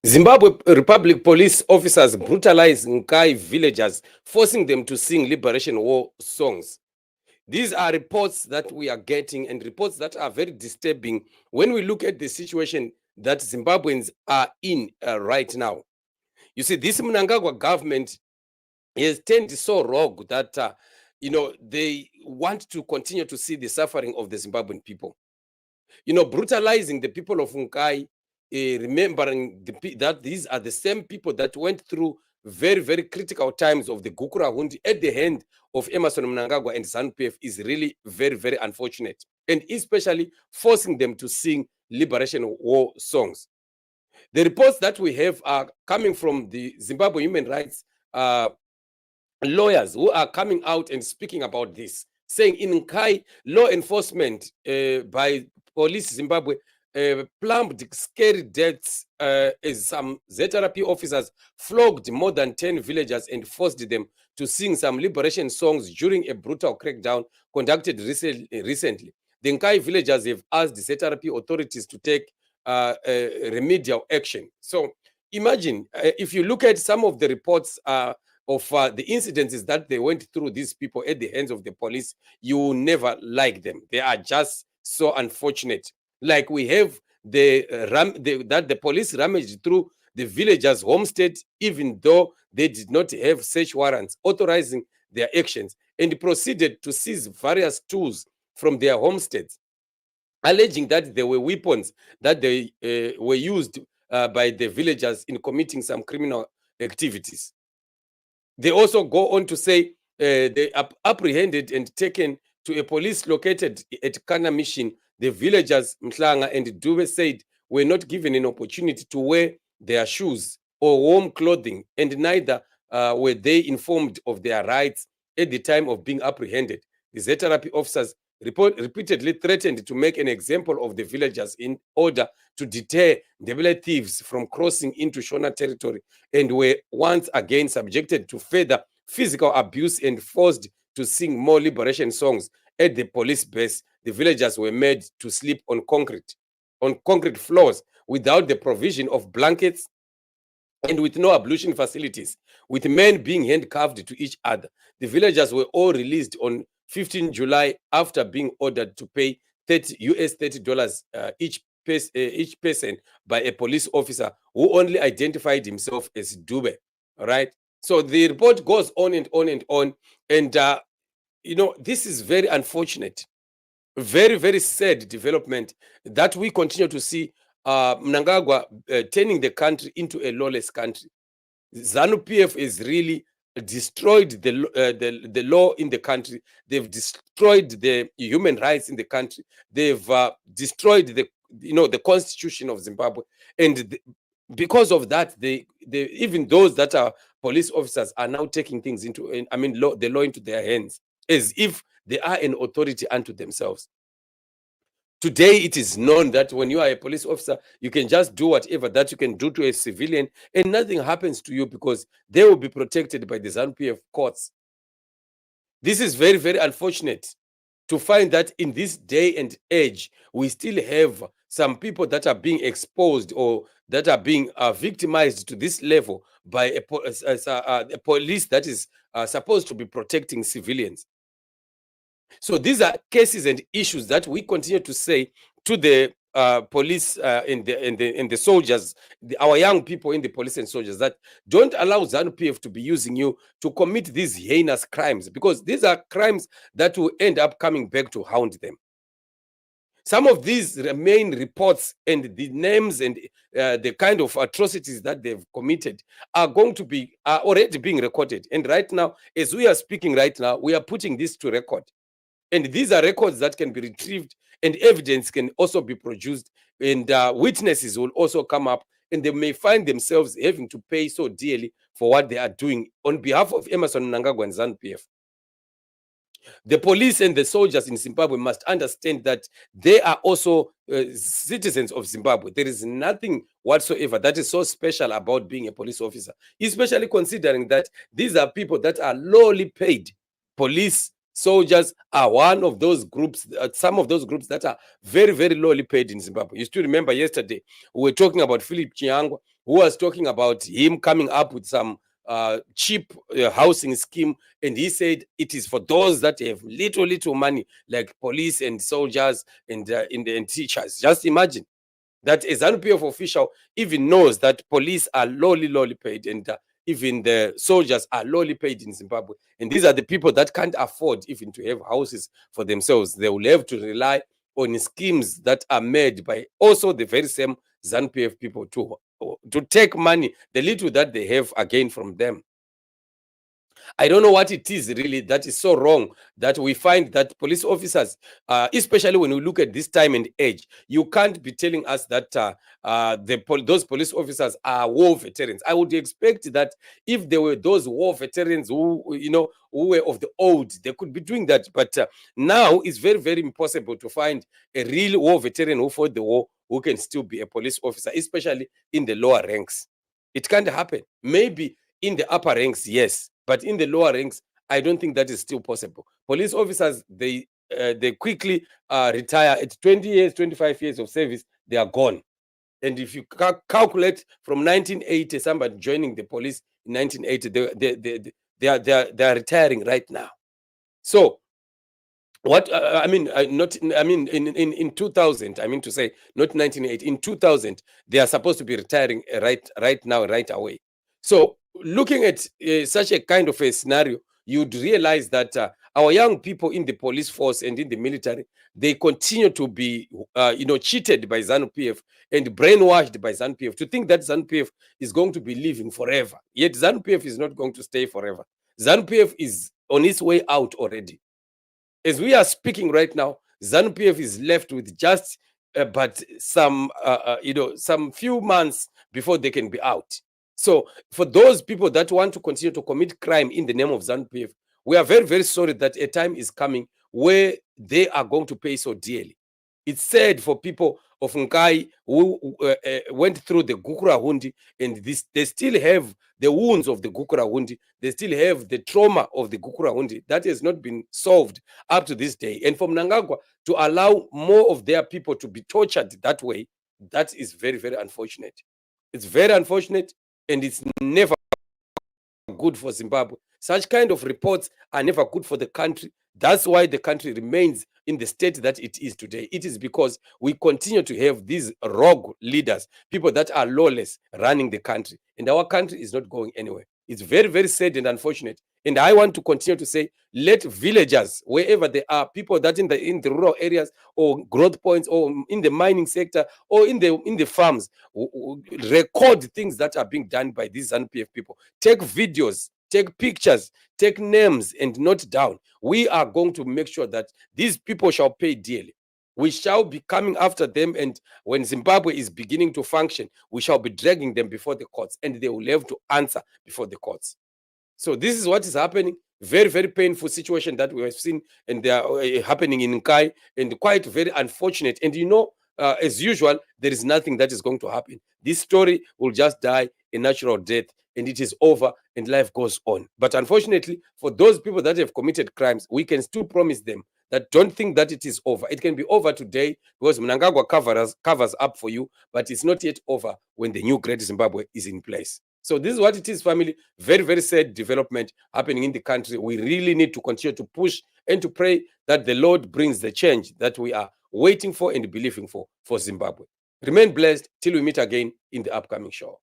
Zimbabwe Republic police officers brutalize Nkayi villagers, forcing them to sing liberation war songs. These are reports that we are getting and reports that are very disturbing when we look at the situation that Zimbabweans are in right now. You see, this Mnangagwa government has turned so rogue that, they want to continue to see the suffering of the Zimbabwean people. Brutalizing the people of Nkayi, remembering that these are the same people that went through very, very critical times of the Gukura Hundi at the hand of Emerson Mnangagwa and ZANU-PF is really very, very unfortunate, and especially forcing them to sing liberation war songs. The reports that we have are coming from the Zimbabwe human rights lawyers who are coming out and speaking about this, saying in Nkayi, law enforcement by police Zimbabwe plumbed scary deaths as some ZRP officers flogged more than 10 villagers and forced them to sing some liberation songs during a brutal crackdown conducted recently. The Nkayi villagers have asked the ZRP authorities to take remedial action. So imagine if you look at some of the reports of the incidences that they went through, these people at the hands of the police, you will never like them. They are just so unfortunate. Like we have that the police rummaged through the villagers' homestead, even though they did not have search warrants authorizing their actions, and proceeded to seize various tools from their homesteads, alleging that there were weapons that they were used by the villagers in committing some criminal activities. They also go on to say they apprehended and taken to a police located at Kana Mission. The villagers Mhlanga and Dube said were not given an opportunity to wear their shoes or warm clothing, and neither were they informed of their rights at the time of being apprehended. The ZRP officers repeatedly threatened to make an example of the villagers in order to deter Ndebele thieves from crossing into Shona territory, and were once again subjected to further physical abuse and forced to sing more liberation songs. At the police base, the villagers were made to sleep on concrete floors without the provision of blankets and with no ablution facilities, with men being handcuffed to each other. The villagers were all released on 15 July after being ordered to pay $30 each person by a police officer who only identified himself as Dube. All right. So the report goes on and on and on. And, this is very unfortunate, very, very sad development that we continue to see Mnangagwa turning the country into a lawless country. ZANU-PF is really destroyed the law in the country. They've destroyed the human rights in the country. They've destroyed the constitution of Zimbabwe, and because of that, even those that are police officers are now taking things the law into their hands, as if they are an authority unto themselves. Today, it is known that when you are a police officer, you can just do whatever that you can do to a civilian and nothing happens to you because they will be protected by the ZANU-PF courts. This is very, very unfortunate to find that in this day and age, we still have some people that are being exposed or that are being victimized to this level by a police that is supposed to be protecting civilians. So these are cases and issues that we continue to say to the police and the soldiers, our young people in the police and soldiers, that don't allow ZANU-PF to be using you to commit these heinous crimes, because these are crimes that will end up coming back to haunt them. Some of these main reports and the names and the kind of atrocities that they've committed are already being recorded. And right now, as we are speaking right now, we are putting this to record. And these are records that can be retrieved, and evidence can also be produced, and witnesses will also come up, and they may find themselves having to pay so dearly for what they are doing on behalf of Emerson Mnangagwa and ZANU-PF. The police and the soldiers in Zimbabwe must understand that they are also citizens of Zimbabwe. There is nothing whatsoever that is so special about being a police officer, especially considering that these are people that are lowly paid. Police soldiers are one of those groups, some of those groups that are very, very lowly paid in Zimbabwe. You still remember yesterday, we were talking about Philip Chiangwa, who was talking about him coming up with some cheap housing scheme, and he said it is for those that have little money, like police and soldiers and teachers. Just imagine that a ZANU-PF official even knows that police are lowly paid, and even the soldiers are lowly paid in Zimbabwe. And these are the people that can't afford even to have houses for themselves. They will have to rely on schemes that are made by also the very same ZANU-PF people to take money, the little that they have, again from them. I don't know what it is really that is so wrong that we find that police officers, especially when we look at this time and age, you can't be telling us that those police officers are war veterans. I would expect that if they were those war veterans who were of the old, they could be doing that. But now it's very impossible to find a real war veteran who fought the war who can still be a police officer, especially in the lower ranks. It can't happen. Maybe in the upper ranks, yes, but in the lower ranks, I don't think that is still possible. Police officers, they quickly retire at 20 years, 25 years of service, they are gone. And if you calculate from 1980, somebody joining the police in 1980, they are retiring right now. So what in 2000, I mean to say, not 1980, in 2000 they are supposed to be retiring right now, right away. So looking at such a kind of a scenario, you'd realize that our young people in the police force and in the military, they continue to be cheated by ZANU-PF and brainwashed by ZANU-PF to think that ZANU-PF is going to be living forever. Yet ZANU-PF is not going to stay forever. ZANU-PF is on its way out already. As we are speaking right now, ZANU-PF is left with just but some few months before they can be out. So for those people that want to continue to commit crime in the name of ZANU-PF, we are very sorry that a time is coming where they are going to pay so dearly. It's sad for people of Nkayi who went through the Gukura Hundi, and they still have the wounds of the Gukura Hundi. They still have the trauma of the Gukura Hundi that has not been solved up to this day. And from Mnangagwa to allow more of their people to be tortured that way, that is very unfortunate. It's very unfortunate, and it's never good for Zimbabwe. Such kind of reports are never good for the country. That's why the country remains in the state that it is today. It is because we continue to have these rogue leaders, people that are lawless, running the country. And our country is not going anywhere. It's very sad and unfortunate. And I want to continue to say, let villagers, wherever they are, people that in the rural areas or growth points or in the mining sector or in the farms, record things that are being done by these ZANU-PF people. Take videos, take pictures, take names, and note down. We are going to make sure that these people shall pay dearly. We shall be coming after them, and when Zimbabwe is beginning to function, we shall be dragging them before the courts, and they will have to answer before the courts. So this is what is happening. Very painful situation that we have seen, and they are happening in Nkayi, and quite very unfortunate. And as usual, there is nothing that is going to happen. This story will just die a natural death, and it is over, and life goes on. But unfortunately, for those people that have committed crimes, we can still promise them that don't think that it is over. It can be over today because Mnangagwa covers up for you, but it's not yet over when the new Great Zimbabwe is in place. So this is what it is, family. Very sad development happening in the country. We really need to continue to push and to pray that the Lord brings the change that we are waiting for and believing for Zimbabwe. Remain blessed till we meet again in the upcoming show.